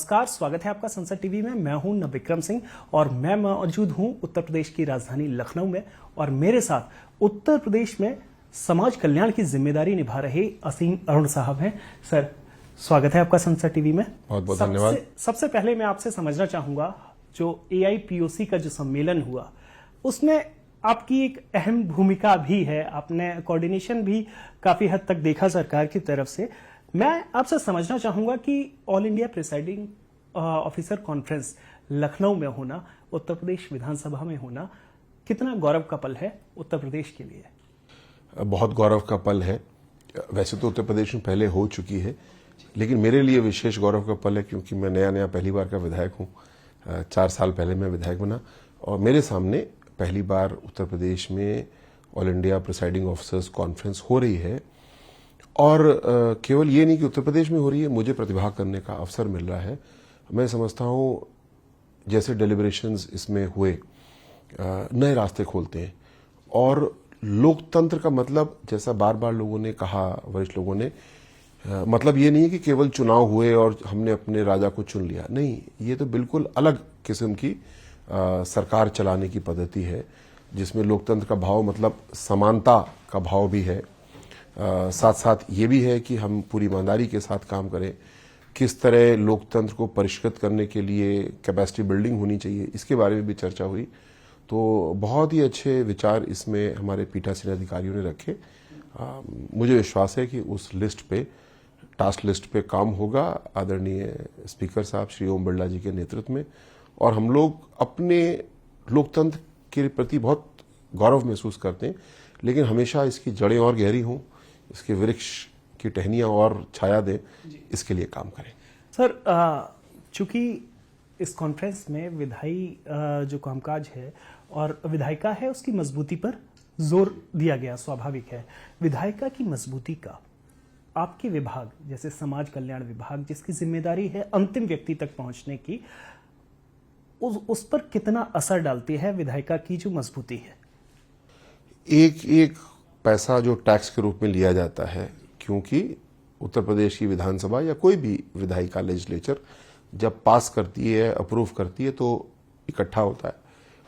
नमस्कार, स्वागत है आपका संसद टीवी में। मैं हूं नवविक्रम सिंह और मैं मौजूद हूं उत्तर प्रदेश की राजधानी लखनऊ में और मेरे साथ उत्तर प्रदेश में समाज कल्याण की जिम्मेदारी निभा रहे असीम अरुण साहब हैं। सर, स्वागत है आपका संसद टीवी में। बहुत बहुत धन्यवाद। सबसे पहले मैं आपसे समझना चाहूंगा, जो AIPOC का जो सम्मेलन हुआ उसमें आपकी एक अहम भूमिका भी है, आपने कोऑर्डिनेशन भी काफी हद तक देखा सरकार की तरफ से। मैं आपसे समझना चाहूंगा कि all India presiding officer conference Lucknow में होना, उत्तर प्रदेश विधानसभा में होना, कितना गौरव का पल है उत्तर प्रदेश के लिए? बहुत गौरव का पल है। वैसे तो उत्तर प्रदेश में पहले हो चुकी है, लेकिन मेरे लिए विशेष गौरव का पल है क्योंकि मैं नया पहली बार का विधायक हूँ। 4 साल पहले मैं विधायक बना और मेरे सामने पहली बार उत्तर प्रदेश में all India presiding officers conference हो रही है। और केवल ये नहीं कि उत्तर प्रदेश में हो रही है, मुझे प्रतिभाग करने का अवसर मिल रहा है। मैं समझता हूँ जैसे डेलिब्रेशंस इसमें हुए नए रास्ते खोलते हैं और लोकतंत्र का मतलब, जैसा बार बार लोगों ने कहा, वरिष्ठ लोगों ने, मतलब ये नहीं है कि केवल चुनाव हुए और हमने अपने राजा को चुन लिया। नहीं, ये तो बिल्कुल अलग किस्म की सरकार चलाने की पद्धति है जिसमें लोकतंत्र का भाव मतलब समानता का भाव भी है। साथ साथ ये भी है कि हम पूरी ईमानदारी के साथ काम करें। किस तरह लोकतंत्र को परिष्कृत करने के लिए कैपेसिटी बिल्डिंग होनी चाहिए, इसके बारे में भी चर्चा हुई। तो बहुत ही अच्छे विचार इसमें हमारे पीठासीन अधिकारियों ने रखे। मुझे विश्वास है कि उस लिस्ट पे, टास्क लिस्ट पे काम होगा आदरणीय स्पीकर साहब श्री ओम बिरला जी के नेतृत्व में, और हम लोग अपने लोकतंत्र के प्रति बहुत गौरव महसूस करते हैं, लेकिन हमेशा इसकी जड़ें और गहरी हों, इसके वृक्ष की टहनियां और छाया दें, इसके लिए काम करें। सर, चूंकि इस कॉन्फ्रेंस में विधायी जो कामकाज है और विधायिका है उसकी मजबूती पर जोर दिया गया, स्वाभाविक है। विधायिका की मजबूती का आपके विभाग जैसे समाज कल्याण विभाग, जिसकी जिम्मेदारी है अंतिम व्यक्ति तक पहुंचने की, उस पर कितना असर डालती है विधायिका की जो मजबूती है? एक एक पैसा जो टैक्स के रूप में लिया जाता है, क्योंकि उत्तर प्रदेश की विधानसभा या कोई भी विधायिका लेजिस्लेचर जब पास करती है, अप्रूव करती है, तो इकट्ठा होता है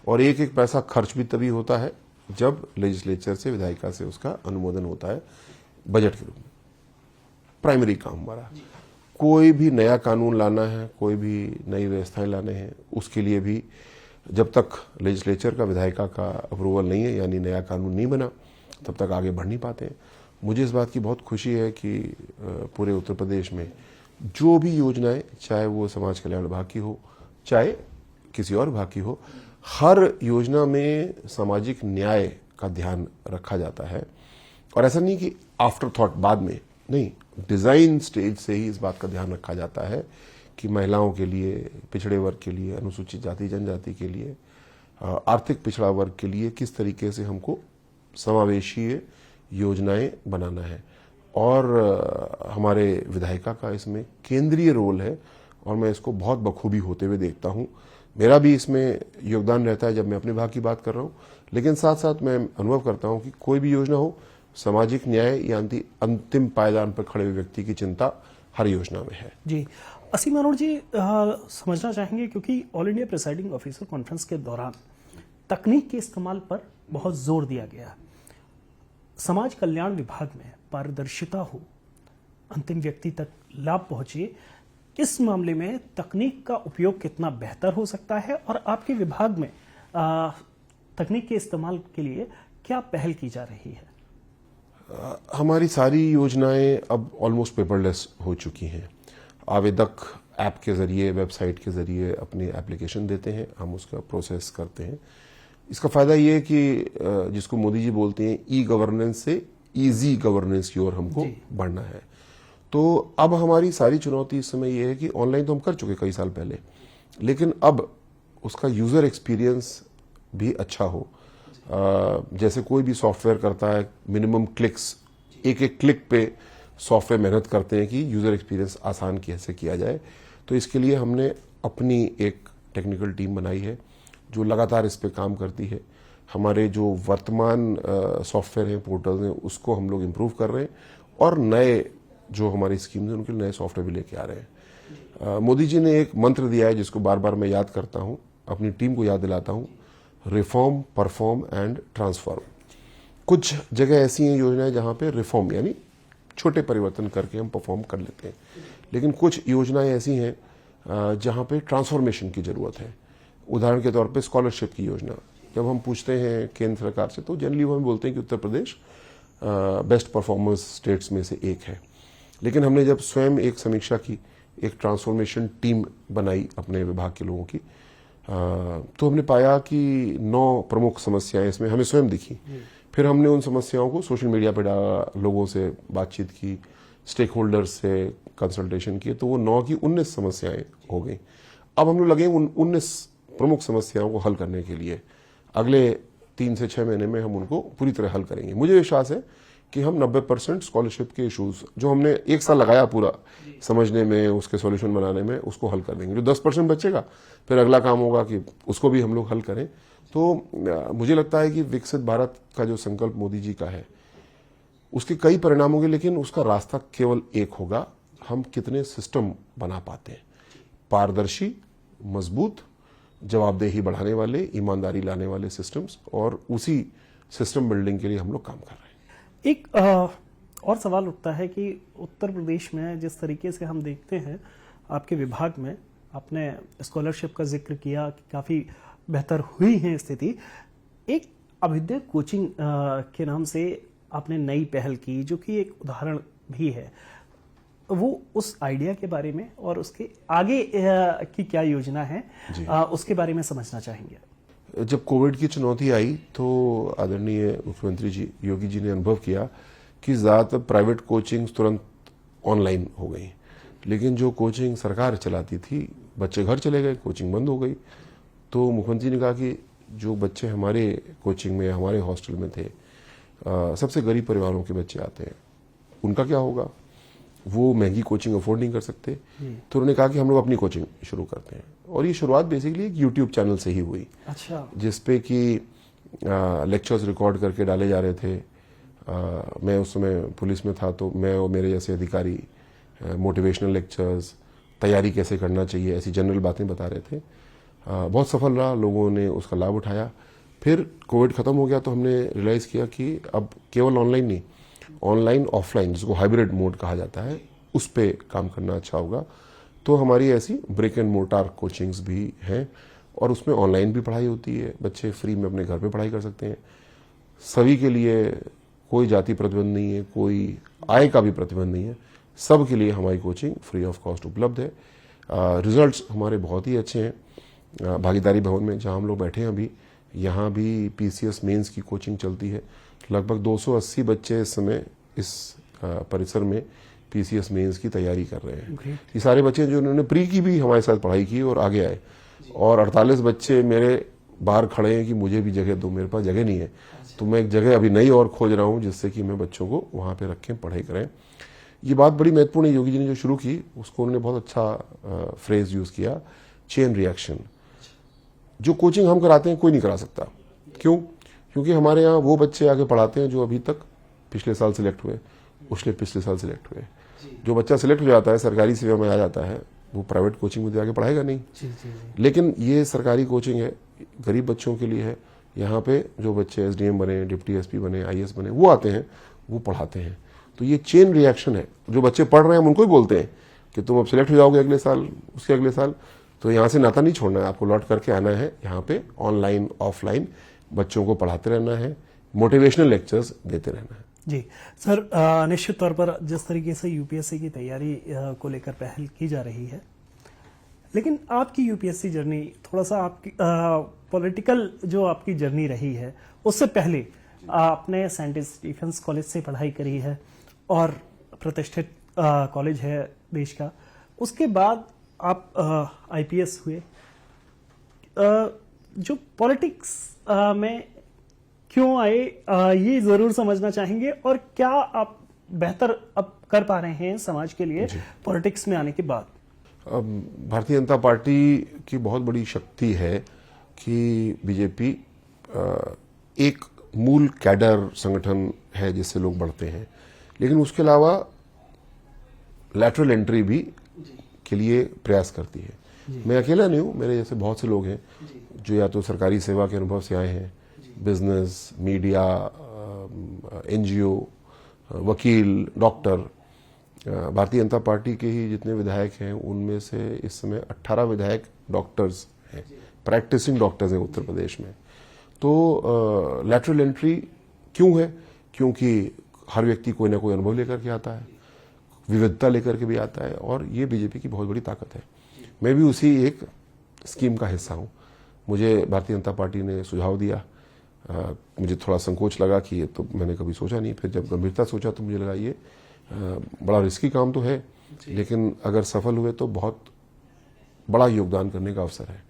और एक एक पैसा खर्च भी तभी होता है जब लेजिस्लेचर से, विधायिका से उसका अनुमोदन होता है बजट के रूप में। प्राइमरी काम हमारा, कोई भी नया कानून लाना है, कोई भी नई व्यवस्थाएं लाने हैं, उसके लिए भी जब तक लेजिस्लेचर का, विधायिका का अप्रूवल नहीं है, यानी नया कानून नहीं बना, तब तक आगे बढ़ नहीं पाते हैं। मुझे इस बात की बहुत खुशी है कि पूरे उत्तर प्रदेश में जो भी योजनाएं, चाहे वो समाज कल्याण विभाग की हो, चाहे किसी और विभाग की हो, हर योजना में सामाजिक न्याय का ध्यान रखा जाता है। और ऐसा नहीं कि आफ्टर थॉट, बाद में नहीं, डिजाइन स्टेज से ही इस बात का ध्यान रखा जाता है कि महिलाओं के लिए, पिछड़े वर्ग के लिए, अनुसूचित जाति जनजाति के लिए, आर्थिक पिछड़ा वर्ग के लिए किस तरीके से हमको समावेशीय योजनाएं बनाना है। और हमारे विधायिका का इसमें केंद्रीय रोल है और मैं इसको बहुत बखूबी होते हुए देखता हूं। मेरा भी इसमें योगदान रहता है जब मैं अपने भाग की बात कर रहा हूं, लेकिन साथ साथ मैं अनुभव करता हूं कि कोई भी योजना हो, सामाजिक न्याय या अंतिम पायदान पर खड़े हुए व्यक्ति की चिंता हर योजना में है। जी, असीम अरुण जी, समझना चाहेंगे, क्योंकि all India presiding officer conference के दौरान तकनीक के इस्तेमाल पर बहुत जोर दिया गया। समाज कल्याण विभाग में पारदर्शिता हो, अंतिम व्यक्ति तक लाभ पहुंचे, इस मामले में तकनीक का उपयोग कितना बेहतर हो सकता है और आपके विभाग में तकनीक के इस्तेमाल के लिए क्या पहल की जा रही है? हमारी सारी योजनाएं अब ऑलमोस्ट पेपरलेस हो चुकी हैं। आवेदक ऐप के जरिए, वेबसाइट के जरिए अपनी एप्लीकेशन देते हैं, हम उसका प्रोसेस करते हैं। इसका फायदा ये है कि जिसको मोदी जी बोलते हैं ई गवर्नेंस से इजी गवर्नेंस की ओर हमको बढ़ना है। तो अब हमारी सारी चुनौती इस समय ये है कि ऑनलाइन तो हम कर चुके कई साल पहले, लेकिन अब उसका यूजर एक्सपीरियंस भी अच्छा हो। जैसे कोई भी सॉफ्टवेयर करता है, मिनिमम क्लिक्स, एक एक क्लिक पे सॉफ्टवेयर मेहनत करते हैं कि यूजर एक्सपीरियंस आसान कैसे किया जाए। तो इसके लिए हमने अपनी एक टेक्निकल टीम बनाई है जो लगातार इस पे काम करती है। हमारे जो वर्तमान सॉफ्टवेयर हैं, पोर्टल हैं, उसको हम लोग इम्प्रूव कर रहे हैं और नए जो हमारी स्कीम्स हैं उनके नए सॉफ्टवेयर भी लेके आ रहे हैं। मोदी जी ने एक मंत्र दिया है जिसको बार बार मैं याद करता हूं, अपनी टीम को याद दिलाता हूं, रिफॉर्म, परफॉर्म एंड ट्रांसफॉर्म। कुछ जगह ऐसी हैं योजनाएं जहां पे रिफॉर्म यानी छोटे परिवर्तन करके हम परफॉर्म कर लेते हैं, लेकिन कुछ योजनाएं ऐसी हैं जहां पे ट्रांसफॉर्मेशन की जरूरत है। उदाहरण के तौर पे स्कॉलरशिप की योजना, जब हम पूछते हैं केंद्र सरकार से तो जनरली वो हमें बोलते हैं कि Uttar Pradesh best performance states में से एक है। लेकिन हमने जब स्वयं एक समीक्षा की, एक ट्रांसफॉर्मेशन टीम बनाई अपने विभाग के लोगों की, तो हमने पाया कि 9 प्रमुख समस्याएं इसमें हमें स्वयं दिखी। फिर हमने उन समस्याओं को सोशल मीडिया पर डाला, लोगों से बातचीत की, स्टेक होल्डर्स से कंसल्टेशन किए, तो वो 9 की 19 समस्याएं हो गई। अब हम लोग लगे उन 19 प्रमुख समस्याओं को हल करने के लिए। अगले 3 से 6 महीने में हम उनको पूरी तरह हल करेंगे। मुझे विश्वास है कि हम 90% स्कॉलरशिप के इश्यूज जो हमने 1 साल लगाया पूरा समझने में, उसके सॉल्यूशन बनाने में, उसको हल कर देंगे। जो 10% बचेगा फिर अगला काम होगा कि उसको भी हम लोग हल करें। तो मुझे लगता है कि विकसित भारत का जो संकल्प मोदी जी का है उसके कई परिणाम होंगे, लेकिन उसका रास्ता केवल एक होगा, हम कितने सिस्टम बना पाते हैं, पारदर्शी, मजबूत, जवाबदेही बढ़ाने वाले, ईमानदारी लाने वाले सिस्टम्स, और उसी सिस्टम बिल्डिंग के लिए हम लोग काम कर रहे हैं। एक और सवाल उठता है कि उत्तर प्रदेश में जिस तरीके से हम देखते हैं आपके विभाग में, आपने स्कॉलरशिप का जिक्र किया कि काफ़ी बेहतर हुई है स्थिति। एक अभ्युदय कोचिंग के नाम से आपने नई पहल की, जो कि एक उदाहरण भी है। वो उस आइडिया के बारे में और उसके आगे की क्या योजना है उसके बारे में समझना चाहेंगे। जब कोविड की चुनौती आई तो आदरणीय मुख्यमंत्री जी योगी जी ने अनुभव किया कि ज़्यादातर प्राइवेट कोचिंग तुरंत ऑनलाइन हो गई, लेकिन जो कोचिंग सरकार चलाती थी, बच्चे घर चले गए, कोचिंग बंद हो गई। तो मुख्यमंत्री ने कहा कि जो बच्चे हमारे कोचिंग में, हमारे हॉस्टल में थे, सबसे गरीब परिवारों के बच्चे आते हैं, उनका क्या होगा? वो महंगी कोचिंग अफोर्ड नहीं कर सकते। तो उन्होंने कहा कि हम लोग अपनी कोचिंग शुरू करते हैं, और ये शुरुआत बेसिकली एक यूट्यूब चैनल से ही हुई। अच्छा। जिसपे कि लेक्चर्स रिकॉर्ड करके डाले जा रहे थे। मैं उस समय पुलिस में था, तो मैं और मेरे जैसे अधिकारी मोटिवेशनल लेक्चर्स, तैयारी कैसे करना चाहिए, ऐसी जनरल बातें बता रहे थे। बहुत सफल रहा, लोगों ने उसका लाभ उठाया। फिर कोविड खत्म हो गया तो हमने रियलाइज किया कि अब केवल ऑनलाइन नहीं, ऑनलाइन ऑफलाइन, जिसको हाइब्रिड मोड कहा जाता है, उस पे काम करना अच्छा होगा। तो हमारी ऐसी ब्रिक एंड मोर्टार कोचिंग्स भी हैं, और उसमें ऑनलाइन भी पढ़ाई होती है, बच्चे फ्री में अपने घर पे पढ़ाई कर सकते हैं। सभी के लिए कोई जाति प्रतिबंध नहीं है, कोई आय का भी प्रतिबंध नहीं है, सब के लिए हमारी कोचिंग फ्री ऑफ कॉस्ट उपलब्ध है। रिजल्ट्स हमारे बहुत ही अच्छे हैं। भागीदारी भवन में जहां हम लोग बैठे हैं अभी, यहाँ भी पीसीएस मेंस की कोचिंग चलती है। लगभग 280 बच्चे इस समय इस परिसर में पीसीएस मेंस की तैयारी कर रहे हैं। ये सारे बच्चे जो उन्होंने प्री की भी हमारे साथ पढ़ाई की और आगे आए, और 48 बच्चे मेरे बाहर खड़े हैं कि मुझे भी जगह दो, मेरे पास जगह नहीं है। तो मैं एक जगह अभी नई और खोज रहा हूँ जिससे कि मैं बच्चों को वहाँ पे रखें, पढ़ाई करें। ये बात बड़ी महत्वपूर्ण है। योगी जी ने जो शुरू की उसको उन्होंने बहुत अच्छा फ्रेज यूज किया, चेन रिएक्शन। जो कोचिंग हम कराते हैं कोई नहीं करा सकता। क्यों? क्योंकि हमारे यहाँ वो बच्चे आगे पढ़ाते हैं जो अभी तक पिछले साल सिलेक्ट हुए, पिछले साल सिलेक्ट हुए। जो बच्चा सिलेक्ट हो जाता है, सरकारी सेवा में आ जाता है, वो प्राइवेट कोचिंग में आगे पढ़ाएगा नहीं। लेकिन ये सरकारी कोचिंग है, गरीब बच्चों के लिए है। यहाँ पे जो बच्चे एसडीएम बने, डिप्टी एसपी बने, आईएएस बने, वो आते हैं, वो पढ़ाते हैं। तो ये चेन रिएक्शन है। जो बच्चे पढ़ रहे हैं हम उनको ही बोलते हैं कि तुम अब सिलेक्ट हो जाओगे अगले साल, उसके अगले साल, तो यहाँ से नाता नहीं छोड़ना है, आपको लौट करके आना है। यहाँ पे ऑनलाइन ऑफलाइन बच्चों को पढ़ाते रहना है, मोटिवेशनल लेक्चर्स देते रहना है। जी सर, निश्चित तौर पर जिस तरीके से यूपीएससी की तैयारी को लेकर पहल की जा रही है, लेकिन आपकी यूपीएससी जर्नी थोड़ा सा आपकी पॉलिटिकल जो आपकी जर्नी रही है, उससे पहले आपने सेंट स्टीफेंस कॉलेज से पढ़ाई करी है और प्रतिष्ठित कॉलेज है देश का। उसके बाद आप आईपीएस हुए। जो पॉलिटिक्स में क्यों आए, ये जरूर समझना चाहेंगे, और क्या आप बेहतर अब कर पा रहे हैं समाज के लिए पॉलिटिक्स में आने के बाद? भारतीय जनता पार्टी की बहुत बड़ी शक्ति है कि बीजेपी एक मूल कैडर संगठन है जिससे लोग बढ़ते हैं, लेकिन उसके अलावा लैटरल एंट्री भी के लिए प्रयास करती है। मैं अकेला नहीं हूँ, मेरे जैसे बहुत से लोग हैं जो या तो सरकारी सेवा के अनुभव से आए हैं, बिजनेस, मीडिया, एनजीओ, वकील, डॉक्टर। भारतीय जनता पार्टी के ही जितने विधायक हैं उनमें से इस समय 18 विधायक डॉक्टर्स हैं, प्रैक्टिसिंग डॉक्टर्स हैं उत्तर प्रदेश में। तो लैटरल एंट्री क्यों है? क्योंकि हर व्यक्ति कोई ना कोई अनुभव लेकर के आता है, विविधता लेकर के भी आता है, और ये बीजेपी की बहुत बड़ी ताकत है। मैं भी उसी एक स्कीम का हिस्सा हूँ। मुझे भारतीय जनता पार्टी ने सुझाव दिया, मुझे थोड़ा संकोच लगा कि ये तो मैंने कभी सोचा नहीं, फिर जब गंभीरता सोचा तो मुझे लगा ये बड़ा रिस्की काम तो है, लेकिन अगर सफल हुए तो बहुत बड़ा योगदान करने का अवसर है।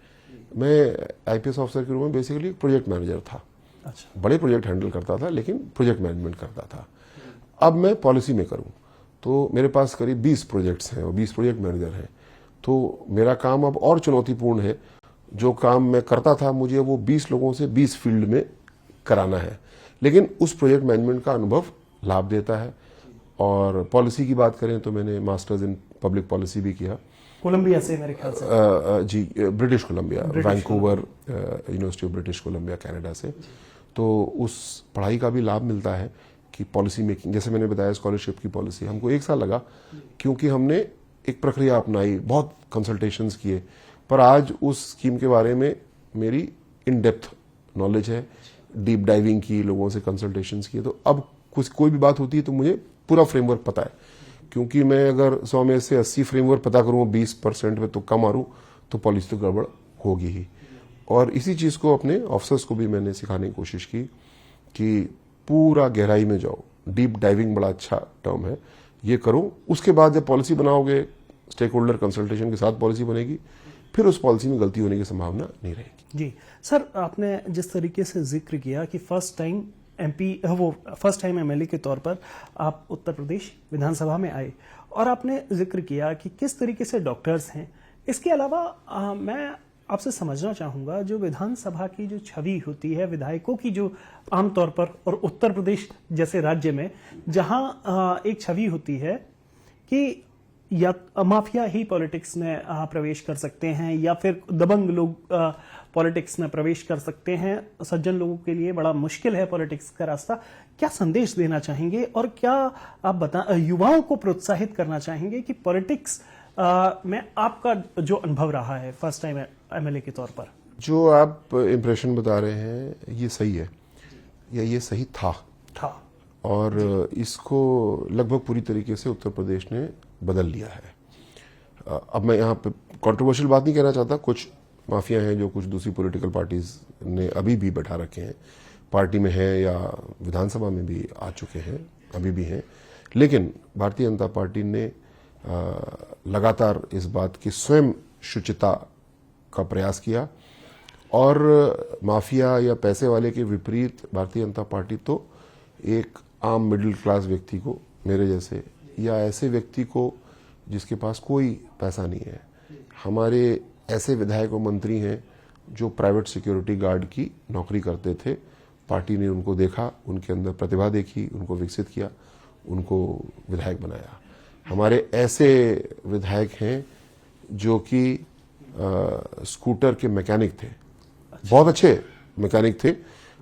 मैं आईपीएस ऑफिसर के रूप में बेसिकली प्रोजेक्ट मैनेजर था। अच्छा। बड़े प्रोजेक्ट हैंडल करता था, लेकिन प्रोजेक्ट मैनेजमेंट करता था। अब मैं पॉलिसी में करूं तो मेरे पास करीब 20 प्रोजेक्ट्स हैं और 20 प्रोजेक्ट मैनेजर हैं, तो मेरा काम अब और चुनौतीपूर्ण है। जो काम मैं करता था मुझे वो 20 लोगों से 20 फील्ड में कराना है, लेकिन उस प्रोजेक्ट मैनेजमेंट का अनुभव लाभ देता है। और पॉलिसी की बात करें तो मैंने मास्टर्स इन पब्लिक पॉलिसी भी किया, कोलंबिया से मेरे ख्याल से। जी, British Columbia, Vancouver University of British Columbia, Canada से। तो उस पढ़ाई का भी लाभ मिलता है कि पॉलिसी मेकिंग, जैसे मैंने बताया स्कॉलरशिप की पॉलिसी हमको 1 साल लगा, क्योंकि हमने एक प्रक्रिया अपनाई, बहुत कंसल्टेशंस किए, पर आज उस स्कीम के बारे में मेरी इन डेप्थ नॉलेज है, डीप डाइविंग की, लोगों से कंसल्टेशंस किए, तो अब कोई भी बात होती है तो मुझे पूरा फ्रेमवर्क पता है। क्योंकि मैं अगर 100 में से 80 फ्रेमवर्क पता करूँ, 20% में तो कम मारूँ, तो पॉलिसी तो गड़बड़ होगी ही। और इसी चीज़ को अपने ऑफिसर्स को भी मैंने सिखाने की कोशिश की कि पूरा गहराई में जाओ, डीप डाइविंग बड़ा अच्छा टर्म है, ये करो। उसके बाद जब पॉलिसी बनाओगे, स्टेक होल्डर कंसल्टेशन के साथ पॉलिसी बनेगी, फिर उस पॉलिसी में गलती होने की संभावना नहीं रहेगी। जी सर, आपने जिस तरीके से जिक्र किया कि फर्स्ट टाइम एमएलए के तौर पर आप उत्तर प्रदेश विधानसभा में आए, और आपने जिक्र किया कि किस तरीके से डॉक्टर्स हैं। इसके अलावा मैं आपसे समझना चाहूंगा, जो विधानसभा की जो छवि होती है विधायकों की, जो आमतौर पर और उत्तर प्रदेश जैसे राज्य में जहां एक छवि होती है कि या माफिया ही पॉलिटिक्स में प्रवेश कर सकते हैं, या फिर दबंग लोग पॉलिटिक्स में प्रवेश कर सकते हैं, सज्जन लोगों के लिए बड़ा मुश्किल है पॉलिटिक्स का रास्ता। क्या संदेश देना चाहेंगे, और क्या आप युवाओं को प्रोत्साहित करना चाहेंगे कि पॉलिटिक्स में आपका जो अनुभव रहा है फर्स्ट टाइम एमएलए के तौर पर? जो आप इम्प्रेशन बता रहे हैं ये सही है, या ये सही था, और इसको लगभग पूरी तरीके से उत्तर प्रदेश ने बदल लिया है। अब मैं यहाँ पे कंट्रोवर्शियल बात नहीं कहना चाहता, कुछ माफिया हैं जो कुछ दूसरी पॉलिटिकल पार्टीज ने अभी भी बैठा रखे हैं, पार्टी में हैं या विधानसभा में भी आ चुके हैं, अभी भी हैं, लेकिन भारतीय जनता पार्टी ने लगातार इस बात की स्वयं शुचिता का प्रयास किया, और माफिया या पैसे वाले के विपरीत भारतीय जनता पार्टी तो एक आम मिडिल क्लास व्यक्ति को, मेरे जैसे, या ऐसे व्यक्ति को जिसके पास कोई पैसा नहीं है, हमारे ऐसे विधायक और मंत्री हैं जो प्राइवेट सिक्योरिटी गार्ड की नौकरी करते थे, पार्टी ने उनको देखा, उनके अंदर प्रतिभा देखी, उनको विकसित किया, उनको विधायक बनाया। हमारे ऐसे विधायक हैं जो कि स्कूटर के मैकेनिक थे, बहुत अच्छे मैकेनिक थे,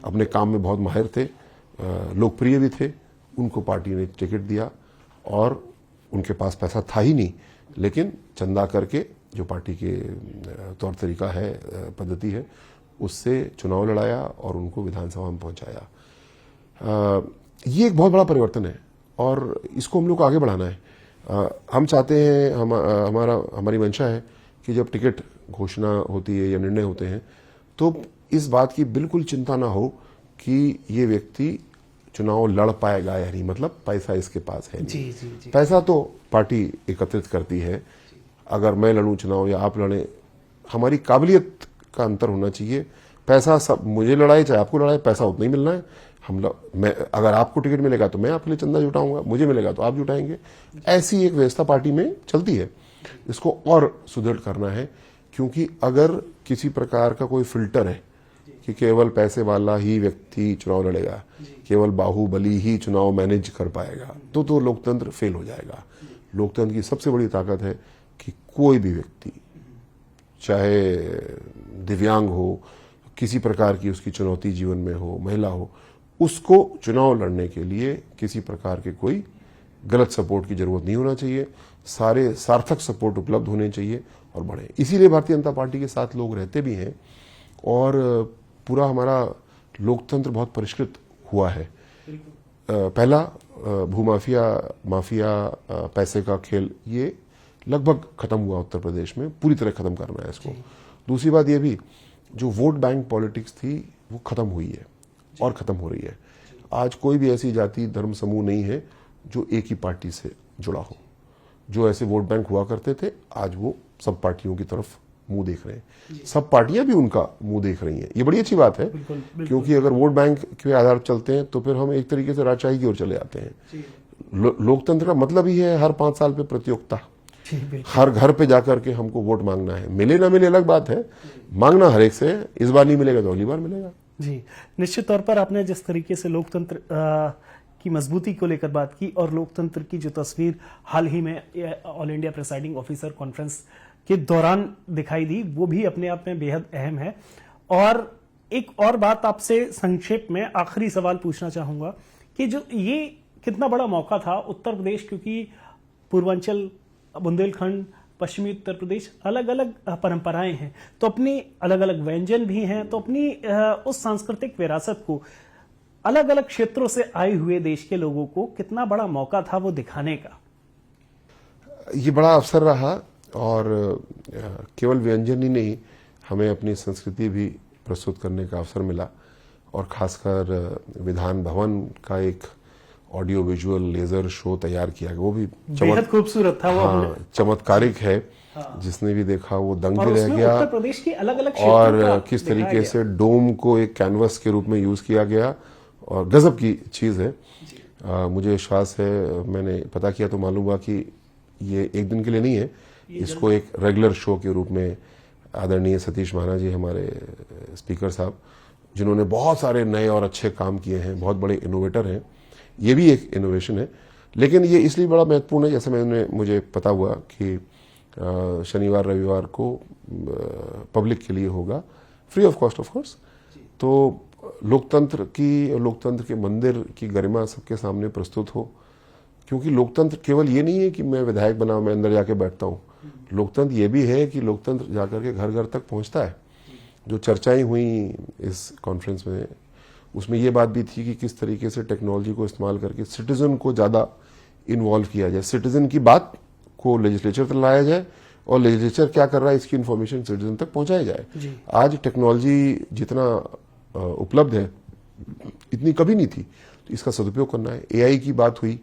अपने काम में बहुत माहिर थे, लोकप्रिय भी थे, उनको पार्टी ने टिकट दिया, और उनके पास पैसा था ही नहीं, लेकिन चंदा करके, जो पार्टी के तौर तरीका है, पद्धति है, उससे चुनाव लड़ाया और उनको विधानसभा में पहुंचाया। ये एक बहुत बड़ा परिवर्तन है, और इसको हम लोग को आगे बढ़ाना है। हम चाहते हैं, हमारी मंशा है कि जब टिकट घोषणा होती है या निर्णय होते हैं, तो इस बात की बिल्कुल चिंता ना हो कि ये व्यक्ति चुनाव लड़ पाएगा या नहीं, मतलब पैसा इसके पास है नहीं। जी। पैसा तो पार्टी एकत्रित करती है, अगर मैं लड़ूं चुनाव या आप लड़ें, हमारी काबिलियत का अंतर होना चाहिए। पैसा सब, मुझे लड़ाई चाहे आपको लड़ाई, पैसा उतना ही मिलना है। मैं अगर आपको टिकट मिलेगा तो मैं आपके लिए चंदा जुटाऊंगा, मुझे मिलेगा तो आप जुटाएंगे। ऐसी एक व्यवस्था पार्टी में चलती है, इसको और सुदृढ़ करना है, क्योंकि अगर किसी प्रकार का कोई फिल्टर है कि केवल पैसे वाला ही व्यक्ति चुनाव लड़ेगा, केवल बाहुबली ही चुनाव मैनेज कर पाएगा, तो लोकतंत्र फेल हो जाएगा। लोकतंत्र की सबसे बड़ी ताकत है कि कोई भी व्यक्ति, चाहे दिव्यांग हो, किसी प्रकार की उसकी चुनौती जीवन में हो, महिला हो, उसको चुनाव लड़ने के लिए किसी प्रकार के कोई गलत सपोर्ट की जरूरत नहीं होना चाहिए। सारे सार्थक सपोर्ट उपलब्ध होने चाहिए और बढ़े। इसीलिए भारतीय जनता पार्टी के साथ लोग रहते भी हैं और पूरा हमारा लोकतंत्र बहुत परिष्कृत हुआ है। पहला भूमाफिया, माफिया, पैसे का खेल, ये लगभग खत्म हुआ उत्तर प्रदेश में, पूरी तरह खत्म करना है इसको। दूसरी बात ये भी, जो वोट बैंक पॉलिटिक्स थी वो खत्म हुई है और खत्म हो रही है। आज कोई भी ऐसी जाति धर्म समूह नहीं है जो एक ही पार्टी से जुड़ा हो। जो ऐसे वोट बैंक हुआ करते थे, आज वो सब पार्टियों की तरफ मुंह देख रहे हैं, सब पार्टियां भी उनका मुंह देख रही हैं। ये बड़ी अच्छी बात है, क्योंकि अगर वोट बैंक के आधार पर चलते हैं तो फिर हम एक तरीके से राजशाही की ओर चले जाते हैं। लोकतंत्र का मतलब ही है हर 5 साल पे प्रतियोगिता, हर घर पे जाकर के हमको वोट मांगना है। मिले ना मिले अलग बात है, मांगना हर एक से, इस बार नहीं मिलेगा तो अगली बार मिलेगा। जी, निश्चित तौर पर आपने जिस तरीके से लोकतंत्र की मजबूती को लेकर बात की और लोकतंत्र की जो तस्वीर हाल ही में all India presiding officer conference के दौरान दिखाई दी, वो भी अपने आप में बेहद अहम है। और एक और बात आपसे संक्षेप में आखिरी सवाल पूछना चाहूंगा कि जो ये कितना बड़ा मौका था उत्तर प्रदेश, क्योंकि पूर्वांचल, बुंदेलखंड, पश्चिमी उत्तर प्रदेश अलग अलग परंपराएं हैं, तो अपनी अलग अलग व्यंजन भी हैं, तो अपनी उस सांस्कृतिक विरासत को अलग अलग क्षेत्रों से आए हुए देश के लोगों को कितना बड़ा मौका था वो दिखाने का। ये बड़ा अवसर रहा और केवल व्यंजन ही नहीं, हमें अपनी संस्कृति भी प्रस्तुत करने का अवसर मिला। और खासकर विधान भवन का एक ऑडियो विजुअल लेजर शो तैयार किया गया, वो भी बेहद खूबसूरत था। वो चमत्कारिक है। जिसने भी देखा वो दंग भी रह गया। उत्तर प्रदेश की अलग अलग और किस तरीके से डोम को एक कैनवस के रूप में यूज किया गया और गजब की चीज है। मुझे विश्वास है, मैंने पता किया तो मालूम हुआ कि ये एक दिन के लिए नहीं है, इसको एक रेगुलर शो के रूप में आदरणीय सतीश महाना जी, हमारे स्पीकर साहब, जिन्होंने बहुत सारे नए और अच्छे काम किए हैं, बहुत बड़े इनोवेटर हैं, ये भी एक इनोवेशन है। लेकिन ये इसलिए बड़ा महत्वपूर्ण है, जैसे मुझे पता हुआ कि शनिवार रविवार को पब्लिक के लिए होगा, free of cost of course. तो लोकतंत्र के मंदिर की गरिमा सबके सामने प्रस्तुत हो, क्योंकि लोकतंत्र केवल ये नहीं है कि मैं विधायक बना, मैं अंदर जाके बैठता हूँ। लोकतंत्र ये भी है कि लोकतंत्र जाकर के घर घर तक पहुंचता है। जो चर्चाएं हुई इस कॉन्फ्रेंस में, उसमें ये बात भी थी कि किस तरीके से टेक्नोलॉजी को इस्तेमाल करके सिटीजन को ज्यादा इन्वॉल्व किया जाए, सिटीजन की बात को लेजिस्लेचर तक लाया जाए और लेजिस्लेचर क्या कर रहा है इसकी इन्फॉर्मेशन सिटीजन तक पहुंचाया जाए। आज टेक्नोलॉजी जितना उपलब्ध है इतनी कभी नहीं थी, तो इसका सदुपयोग करना है। एआई की बात हुई,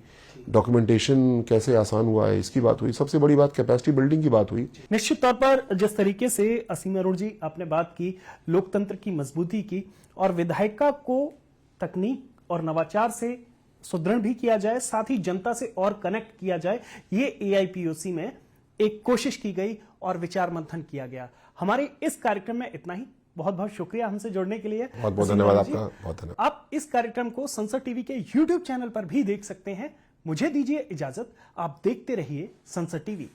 डॉक्यूमेंटेशन कैसे आसान हुआ है इसकी बात हुई, सबसे बड़ी बात कैपेसिटी बिल्डिंग की बात हुई। निश्चित तौर पर जिस तरीके से असीम अरुण जी आपने बात की लोकतंत्र की मजबूती की और विधायिका को तकनीक और नवाचार से सुदृढ़ भी किया जाए, साथ ही जनता से और कनेक्ट किया जाए, ये एआईपीओसी में एक कोशिश की गई और विचार मंथन किया गया। हमारे इस कार्यक्रम में इतना ही। बहुत बहुत शुक्रिया हमसे जुड़ने के लिए। बहुत बहुत धन्यवाद आपका। बहुत धन्यवाद। आप इस कार्यक्रम को संसद टीवी के यूट्यूब चैनल पर भी देख सकते हैं। मुझे दीजिए इजाजत, आप देखते रहिए संसद टीवी।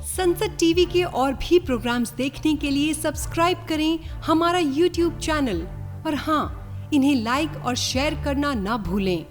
संसद टीवी के और भी प्रोग्राम्स देखने के लिए सब्सक्राइब करें हमारा यूट्यूब चैनल और हाँ, इन्हें लाइक और शेयर करना ना भूलें।